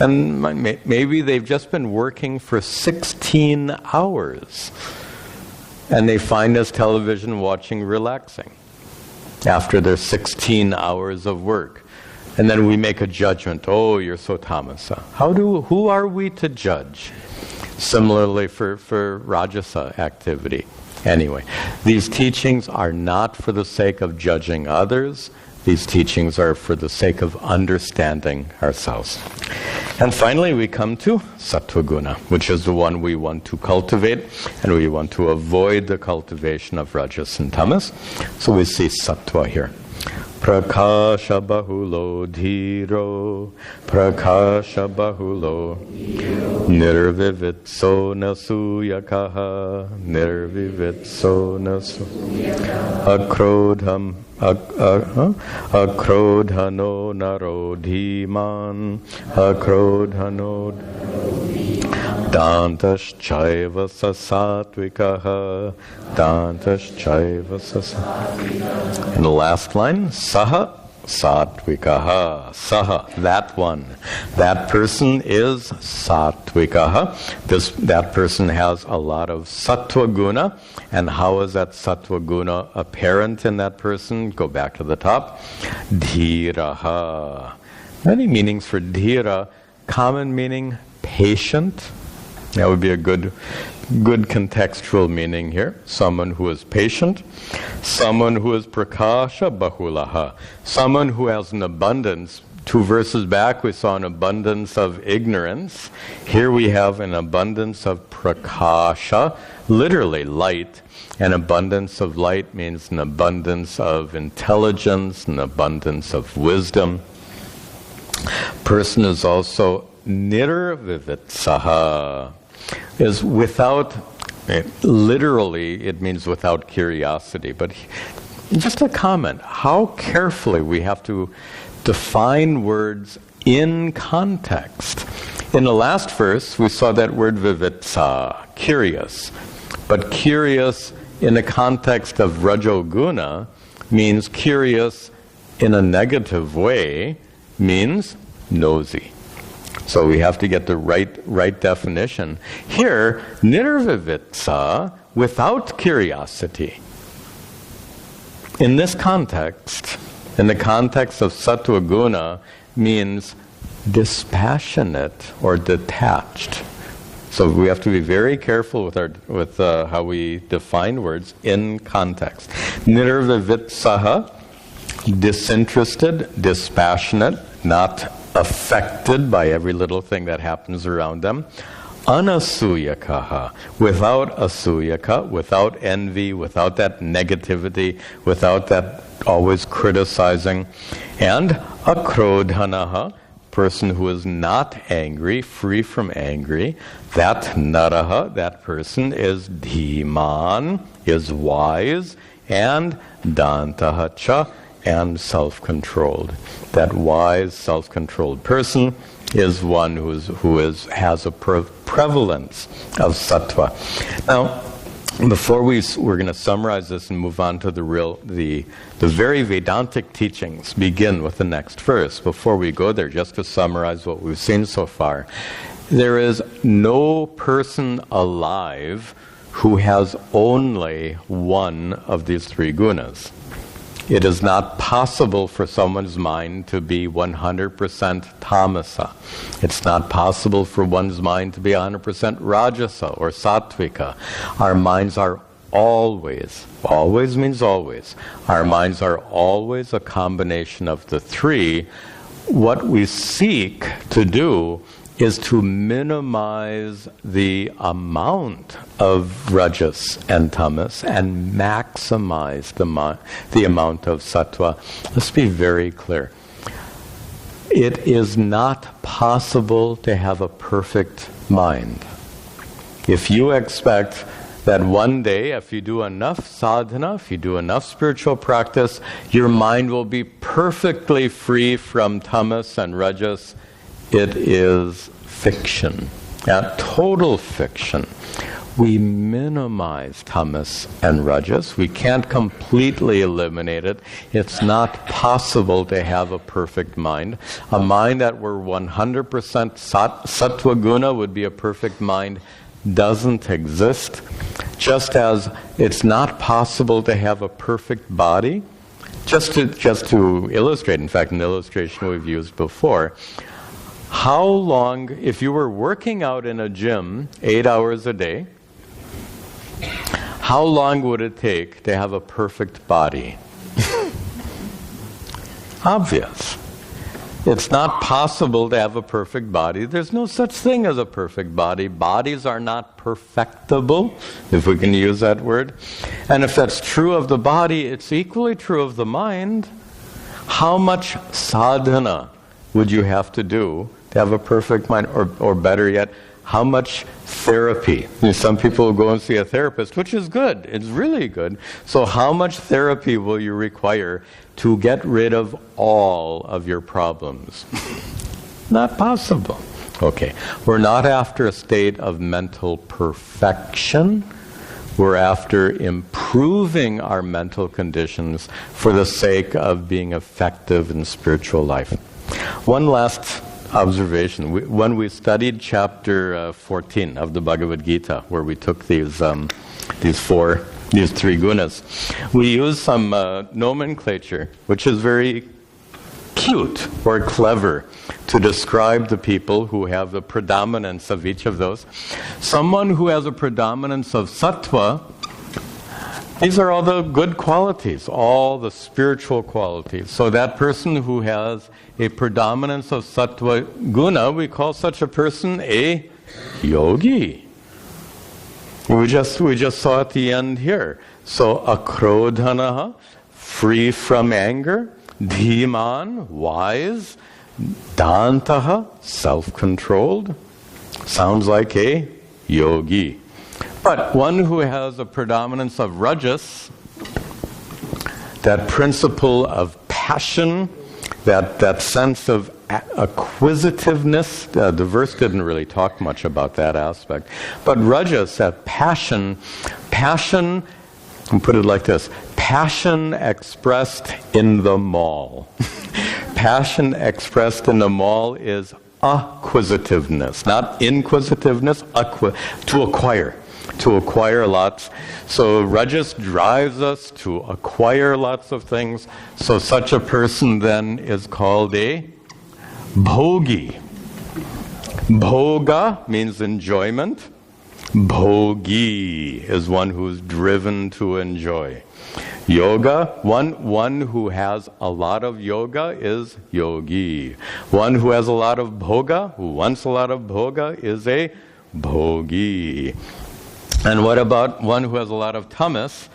And maybe they've just been working for 16 hours. And they find this television watching relaxing after their 16 hours of work. And then we make a judgment, oh, you're so tamasa. Who are we to judge? Similarly for rajasa activity. Anyway, these teachings are not for the sake of judging others. These teachings are for the sake of understanding ourselves. And finally, we come to Sattva Guna, which is the one we want to cultivate, and we want to avoid the cultivation of Rajas and Tamas. So we see Sattva here. Prakasha bahulo dhiro, prakasha bahulo, nirvivitso nasuyakaha, nirvivitso nasuyakaha, akrodhano narodhiman, akrodhano dantaschaiva sasatvikaha, dantaschaiva sasatvikaha. And the last line, saha satvikaha. Saha, that one. That person is satvikaha. That person has a lot of Sattva Guna. And how is that Sattva Guna apparent in that person? Go back to the top. Dhiraha. Many meanings for dhira. Common meaning, patient. That would be a good contextual meaning here. Someone who is patient, someone who is prakasha bahulaha, someone who has an abundance. 2 verses back we saw an abundance of ignorance. Here we have an abundance of prakasha, literally light. An abundance of light means an abundance of intelligence, an abundance of wisdom. Person is also nirvivitsaha, is without, literally it means without curiosity, but just a comment, how carefully we have to define words in context. In the last verse, we saw that word vivitsa, curious. But curious in the context of Rajoguna means curious in a negative way, means nosy. So we have to get the right definition. Here, nirvivitsa, without curiosity. In this context, in the context of Sattva Guna, means dispassionate or detached. So we have to be very careful with how we define words in context. Nirvivitsaha, disinterested, dispassionate, not affected by every little thing that happens around them. Anasuyakaha, without asuyaka, without envy, without that negativity, without that always criticizing. And akrodhanaha, person who is not angry, free from angry. That naraha, that person is dhiman, is wise, and dantaha cha, and self-controlled. That wise, self-controlled person is one who has a prevalence of sattva. Now, before we're going to summarize this and move on to the very Vedantic teachings, begin with the next verse. Before we go there, just to summarize what we've seen so far, there is no person alive who has only one of these 3 gunas. It is not possible for someone's mind to be 100% tamasa. It's not possible for one's mind to be 100% rajasa or sattvika. Our minds are always means always. Our minds are always a combination of the 3. What we seek to do is to minimize the amount of rajas and tamas and maximize the amount of sattva. Let's be very clear. It is not possible to have a perfect mind. If you expect that one day, if you do enough sadhana, if you do enough spiritual practice, your mind will be perfectly free from tamas and rajas, it is fiction, total fiction. We minimize tamas and rajas. We can't completely eliminate it. It's not possible to have a perfect mind. A mind that were 100% sattva guna would be a perfect mind doesn't exist. Just as it's not possible to have a perfect body. Just to illustrate, in fact, an illustration we've used before, how long, if you were working out in a gym 8 hours a day, how long would it take to have a perfect body? Obvious. It's not possible to have a perfect body. There's no such thing as a perfect body. Bodies are not perfectible, if we can use that word. And if that's true of the body, it's equally true of the mind. How much sadhana would you have to do to have a perfect mind? Or better yet, how much therapy? Some people go and see a therapist, which is good. It's really good. So how much therapy will you require to get rid of all of your problems? Not possible. Okay, we're not after a state of mental perfection. We're after improving our mental conditions for the sake of being effective in spiritual life. One last observation. When we studied chapter 14 of the Bhagavad Gita, where we took these 3 gunas, we used some nomenclature, which is very cute or clever to describe the people who have the predominance of each of those. Someone who has a predominance of sattva, these are all the good qualities, all the spiritual qualities. So that person who has a predominance of Sattva Guna, we call such a person a yogi. We just saw at the end here. So akrodhanaha, free from anger, dhiman, wise, dantaha, self-controlled. Sounds like a yogi. But one who has a predominance of rajas, that principle of passion, that sense of acquisitiveness, the verse didn't really talk much about that aspect. But rajas, that passion, I'll put it like this, passion expressed in the mall. Passion expressed in the mall is acquisitiveness, not inquisitiveness, to acquire. To acquire lots. So rajas drives us to acquire lots of things. So such a person then is called a bhogi. Bhoga means enjoyment. Bhogi is one who's driven to enjoy. Yoga, one who has a lot of yoga is yogi. One who has a lot of bhoga, who wants a lot of bhoga, is a bhogi. And what about one who has a lot of tamas?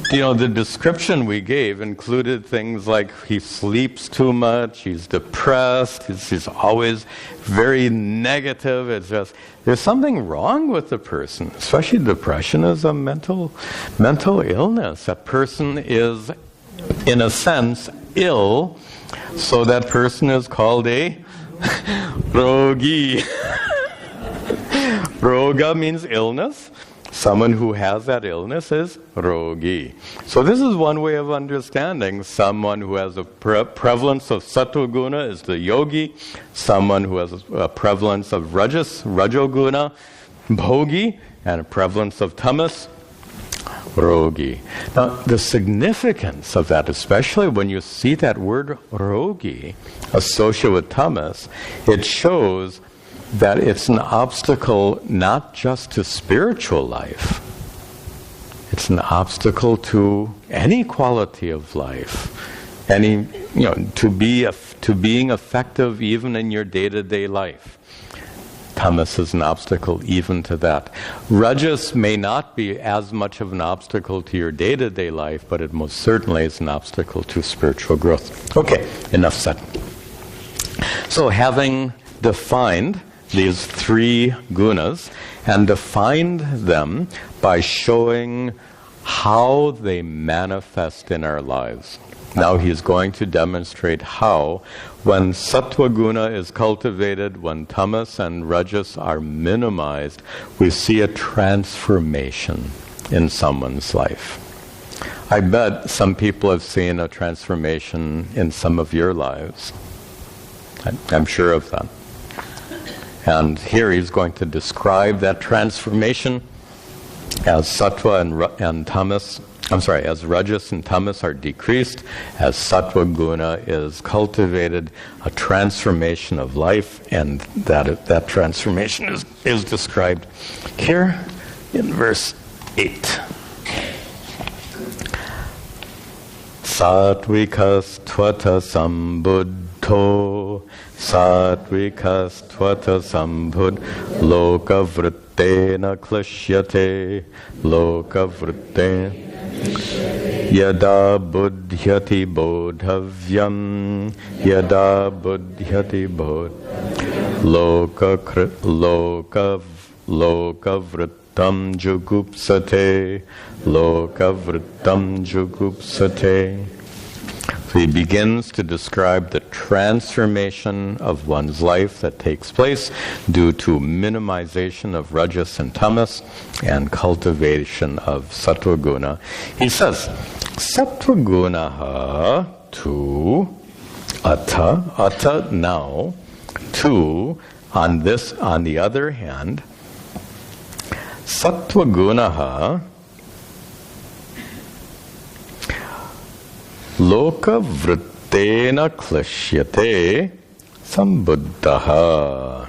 The description we gave included things like he sleeps too much, he's depressed, he's always very negative. It's just, there's something wrong with the person. Especially depression is a mental illness. That person is, in a sense, ill, so that person is called a rogi. Roga means illness. Someone who has that illness is rogi. So this is one way of understanding. Someone who has a prevalence of Sattva Guna is the yogi. Someone who has a prevalence of Rajoguna, bhogi, and a prevalence of tamas, rogi. Now, the significance of that, especially when you see that word rogi associated with tamas, it shows that it's an obstacle not just to spiritual life. It's an obstacle to any quality of life, to being effective even in your day-to-day life. Tamas is an obstacle even to that. Rajas may not be as much of an obstacle to your day-to-day life, but it most certainly is an obstacle to spiritual growth. Okay, enough said. So having defined these three gunas and defined them by showing how they manifest in our lives. Now he's going to demonstrate how, when Sattva Guna is cultivated, when tamas and rajas are minimized, we see a transformation in someone's life. I bet some people have seen a transformation in some of your lives. I'm sure of that. And here he's going to describe that transformation as sattva and tamas, as rajas and tamas are decreased, as Sattva Guna is cultivated, a transformation of life, and that transformation is described here in verse 8. Sattvikas tvata sambuddho, sattvikas tvata sambud, loka vrittena klishyate, loka vrittena yada buddhyati bodhavyam, yada buddhyati bodh, loka vrittam jugupsate, loka vrittam jugupsate. So he begins to describe the transformation of one's life that takes place due to minimization of rajas and tamas and cultivation of Sattva Guna. He says, Sattva Gunaha tu ata now, tu, on the other hand, Sattva Gunaha loka vrittena klishyate sambuddhaha.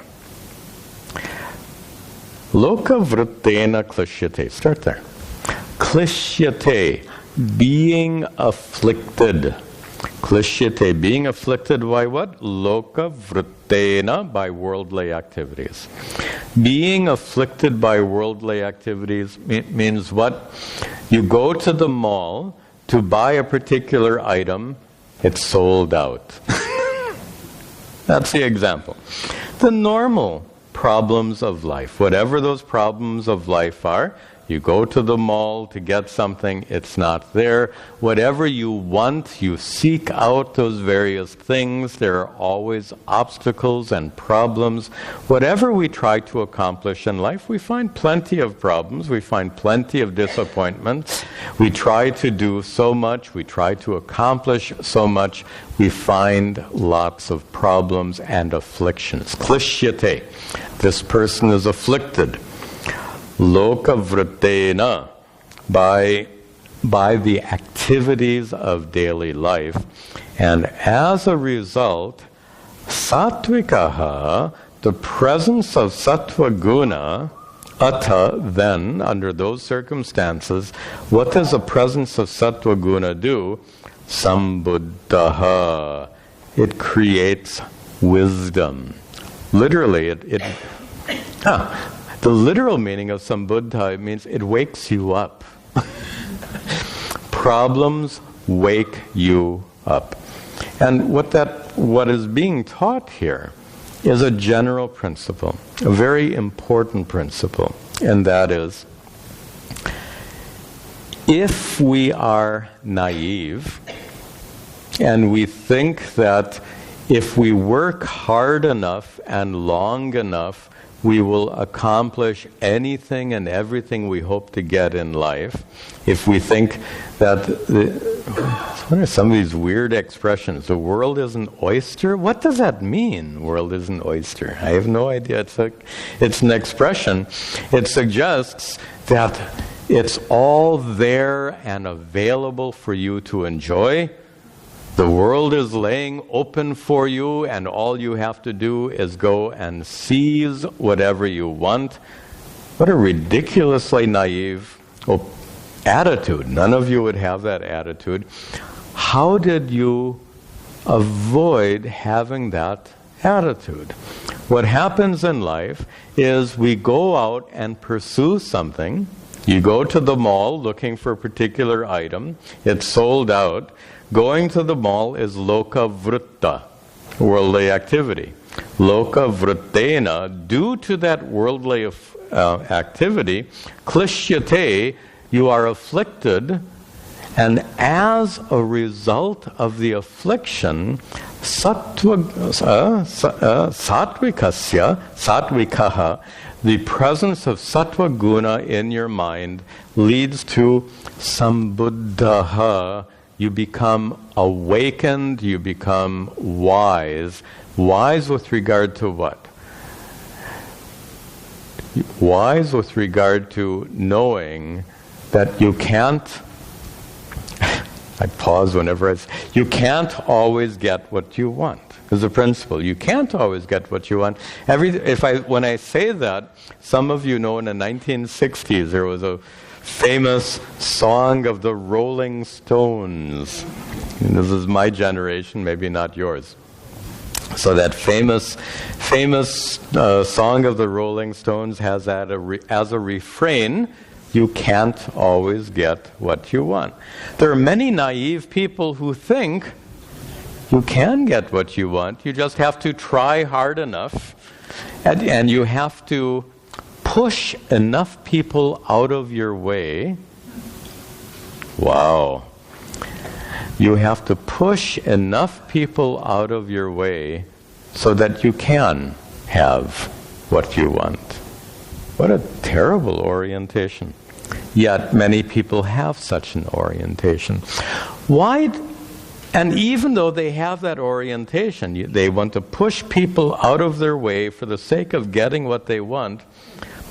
Loka vrittena klishyate. Start there. Klishyate, being afflicted. Klishyate, being afflicted by what? Loka vrittena, by worldly activities. Being afflicted by worldly activities means what? You go to the mall to buy a particular item, it's sold out. That's the example. The normal problems of life, whatever those problems of life are, you go to the mall to get something, it's not there. Whatever you want, you seek out those various things. There are always obstacles and problems. Whatever we try to accomplish in life, we find plenty of problems. We find plenty of disappointments. We try to do so much. We try to accomplish so much. We find lots of problems and afflictions. Klishyate. This person is afflicted. Loka vrittena, by the activities of daily life. And as a result, sattvikaha, the presence of Sattva Guna, ata, then, under those circumstances, what does the presence of Sattva Guna do? Sambuddhaha. It creates wisdom. Literally, the literal meaning of sambuddha means it wakes you up. Problems wake you up. And what is being taught here is a general principle, a very important principle, and that is, if we are naive and we think that if we work hard enough and long enough, we will accomplish anything and everything we hope to get in life. If we think that, what are some of these weird expressions? The world is an oyster? What does that mean, world is an oyster? I have no idea. It's an expression. It suggests that it's all there and available for you to enjoy. The world is laying open for you, and all you have to do is go and seize whatever you want. What a ridiculously naive attitude. None of you would have that attitude. How did you avoid having that attitude? What happens in life is we go out and pursue something. You go to the mall looking for a particular item. It's sold out. Going to the mall is loka vritta, worldly activity. Loka vrittena, due to that worldly activity, klishyate, you are afflicted, and as a result of the affliction, sattvikaha, the presence of Sattva Guna in your mind leads to sambuddhaha. You become awakened, you become wise. Wise with regard to what? Wise with regard to knowing that you can't, I pause whenever you can't always get what you want. There's a principle. You can't always get what you want. When I say that, some of you know in the 1960s there was a famous song of the Rolling Stones. And this is my generation, maybe not yours. So that famous song of the Rolling Stones has that as a refrain, you can't always get what you want. There are many naive people who think you can get what you want. You just have to try hard enough, and you have to push enough people out of your way. Wow. You have to push enough people out of your way so that you can have what you want. What a terrible orientation. Yet many people have such an orientation. Why? And even though they have that orientation, they want to push people out of their way for the sake of getting what they want.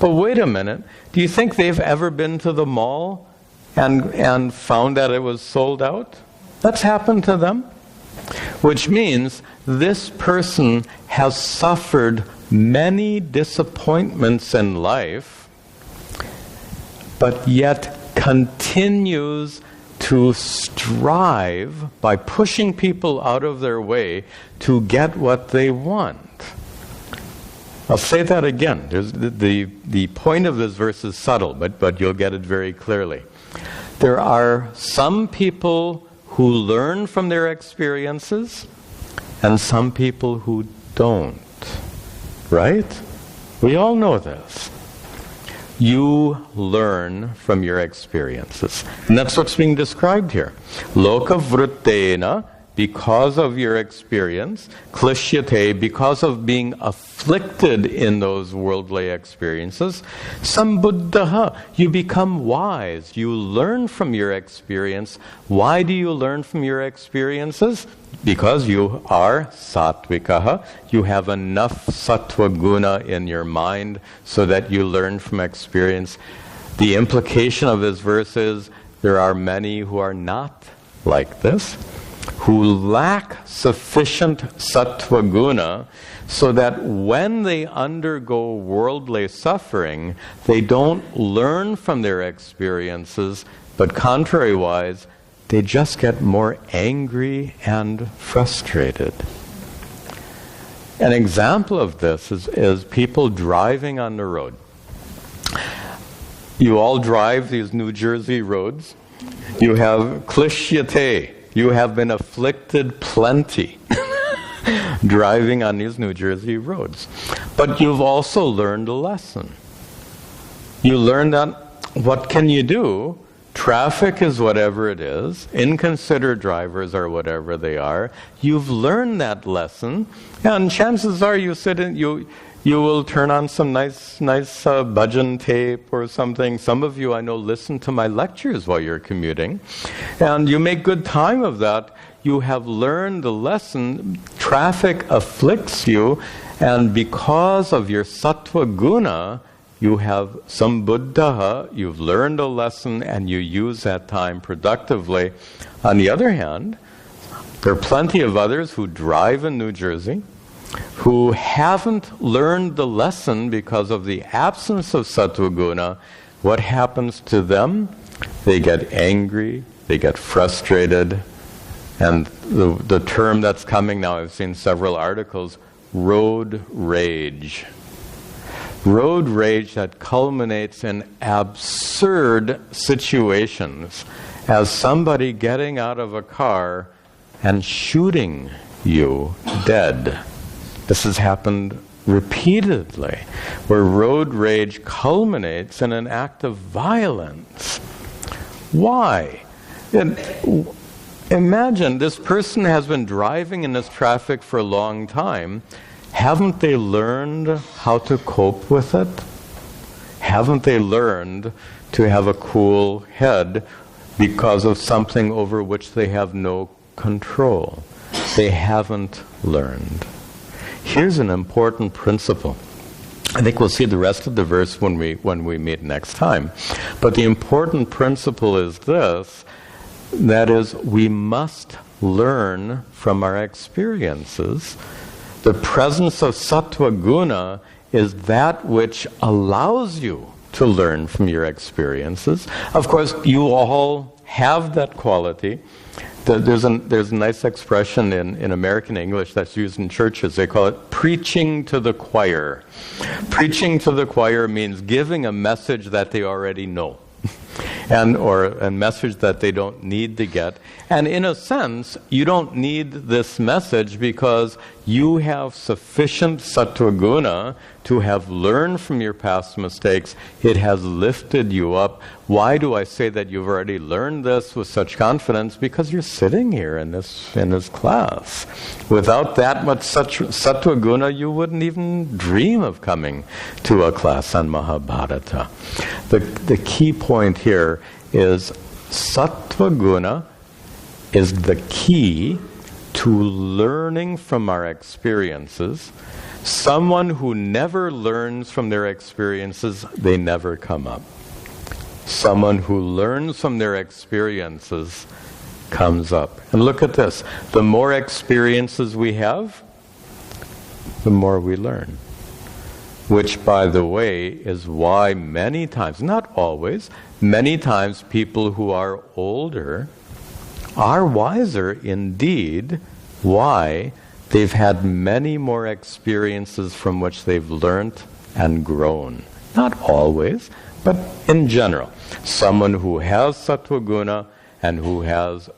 But wait a minute, do you think they've ever been to the mall and found that it was sold out? That's happened to them. which means this person has suffered many disappointments in life, but yet continues to strive by pushing people out of their way to get what they want. I'll say that again. The point of this verse is subtle, but you'll get it very clearly. There are some people who learn from their experiences and some people who don't. Right? We all know this. You learn from your experiences. And that's what's being described here. Loka vrittena, because of your experience, klishyate, because of being afflicted in those worldly experiences, sambuddhaha, you become wise. You learn from your experience. Why do you learn from your experiences? Because you are sattvikaha. You have enough sattva guna in your mind so that you learn from experience. The implication of this verse is there are many who are not like this, who lack sufficient sattva guna, so that when they undergo worldly suffering, they don't learn from their experiences, but contrary-wise, they just get more angry and frustrated. An example of this is people driving on the road. You all drive these New Jersey roads. You have klishyate. You have been afflicted plenty driving on these New Jersey roads. But you've also learned a lesson. You learned that what can you do? Traffic is whatever it is. Inconsiderate drivers are whatever they are. You've learned that lesson, and chances are you will turn on some nice bhajan tape or something. Some of you I know listen to my lectures while you're commuting, and you make good time of that. You have learned the lesson. Traffic afflicts you, and because of your sattva guna, you have sambuddhaha, you've learned a lesson, and you use that time productively. On the other hand, there are plenty of others who drive in New Jersey who haven't learned the lesson because of the absence of sattva guna. What happens to them? They get angry, they get frustrated, and the term that's coming now, I've seen several articles, road rage. Road rage that culminates in absurd situations, as somebody getting out of a car and shooting you dead. This has happened repeatedly, where road rage culminates in an act of violence. Why? Imagine this person has been driving in this traffic for a long time. Haven't they learned how to cope with it? Haven't they learned to have a cool head because of something over which they have no control? They haven't learned. Here's an important principle. I think we'll see the rest of the verse when we meet next time. But the important principle is this, that is, we must learn from our experiences. The presence of sattva guna is that which allows you to learn from your experiences. Of course, you all have that quality. There's a nice expression in American English that's used in churches. They call it preaching to the choir. Preaching to the choir means giving a message that they already know. Or a message that they don't need to get. And in a sense, you don't need this message because you have sufficient sattva guna to have learned from your past mistakes. It has lifted you up. Why do I say that you've already learned this with such confidence? Because you're sitting here in this class. Without that much sattva guna, you wouldn't even dream of coming to a class on Mahabharata. The key point here is sattva guna is the key to learning from our experiences. Someone who never learns from their experiences, they never come up. Someone who learns from their experiences, comes up. And look at this. The more experiences we have, the more we learn. Which, by the way, is why many times, not always, many times people who are older are wiser indeed. Why? They've had many more experiences from which they've learnt and grown. Not always, but in general. Someone who has Sattva Guna and who has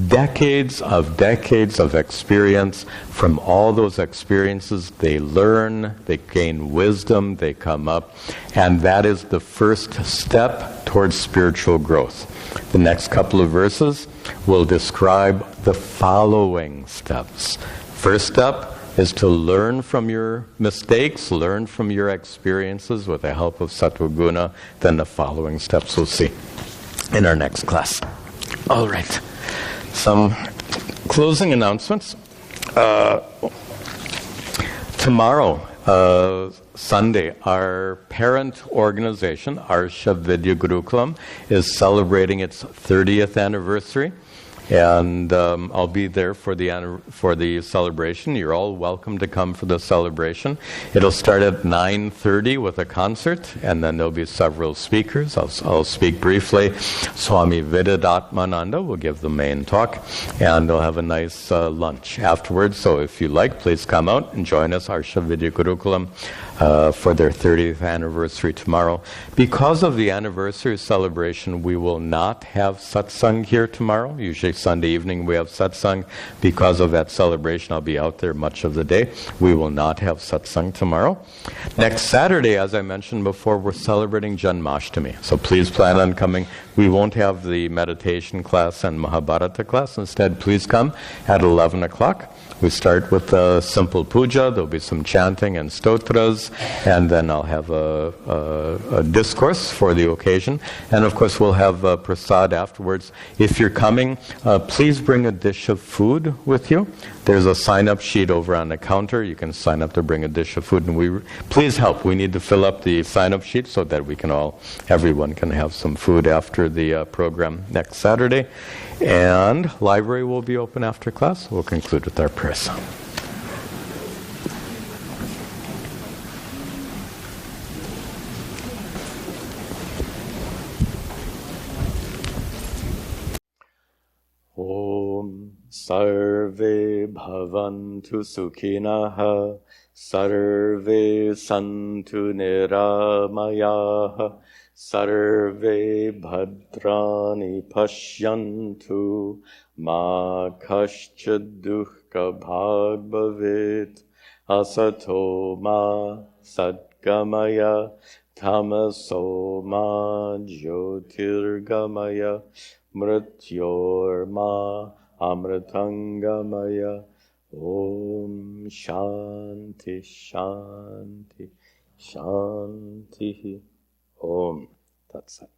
decades of experience, from all those experiences they learn, they gain wisdom, they come up, and that is the first step towards spiritual growth. The next couple of verses will describe the following steps. First step is to learn from your mistakes, learn from your experiences with the help of Sattva Guna. Then the following steps we'll see in our next class. All right. Some closing announcements. Tomorrow, Sunday, our parent organization, Arsha Vidya Gurukulam, is celebrating its 30th anniversary. And I'll be there for the celebration. You're all welcome to come for the celebration. It'll start at 9:30 with a concert, and then there'll be several speakers. I'll speak briefly. Swami Tadatmananda will give the main talk, and they'll have a nice lunch afterwards. So if you like, please come out and join us, Arsha Vidya Gurukulam, for their 30th anniversary tomorrow. Because of the anniversary celebration, we will not have satsang here tomorrow. Usually Sunday evening we have satsang. Because of that celebration, I'll be out there much of the day. We will not have satsang tomorrow. Next Saturday, as I mentioned before, we're celebrating Janmashtami. So please plan on coming. We won't have the meditation class and Mahabharata class. Instead, please come at 11 o'clock. We start with a simple puja. There'll be some chanting and stotras, and then I'll have a discourse for the occasion. And of course, we'll have prasad afterwards. If you're coming, please bring a dish of food with you. There's a sign-up sheet over on the counter. You can sign up to bring a dish of food, and please help. We need to fill up the sign-up sheet so that everyone can have some food after the program next Saturday. And library will be open after class. We'll conclude with our prayers. Om Sarve Bhavantu Sukhinaha Sarve Santu Niramayaha Sarve Bhadrani Pashyantu Ma Kaschya Dukkha Bhag Bhavet Asato Ma Satgamaya Tamaso Ma Jyotirgamaya Mrityorma Amritangamaya. Om Shanti Shanti Shanti. Om Tat Sat.